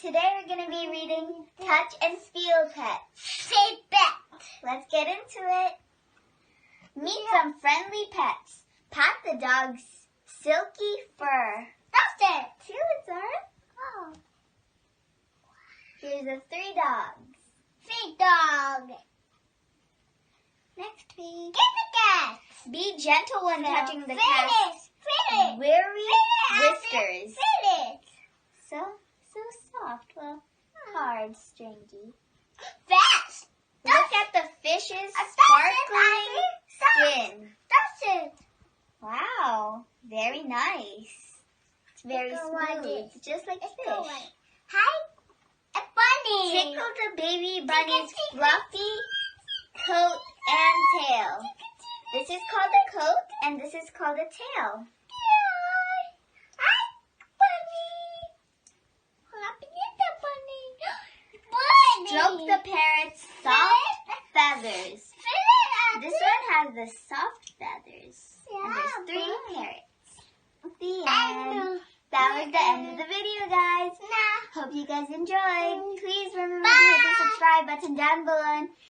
Today we're going to be reading Touch and Feel Pets. Say bet. Let's get into it. Meet some friendly pets. Pat the dog's silky fur. That's it. Feel it, Zara? Oh. Here's the 3 dogs. Big dog. Next page. Get the cat. Be gentle when touching the Feel cat's it. weary Feel it. whiskers. Feel it. So soft. Well, hard, stringy. Fast. Look at the fish's sparkling skin. That's it. Wow, very nice. It's very Look at what smooth, it- just like It's fish. go away. Hi, a bunny. Tickle the baby bunny's fluffy coat and tail. This is called a coat, and this is called a tail. Hi, bunny. Happy bunny. Stroke the parrot's soft feathers. This one has the soft feathers. And there's 3 parrots. The end. That was the end of the video, guys. Hope you guys enjoyed. Please remember to hit the subscribe button down below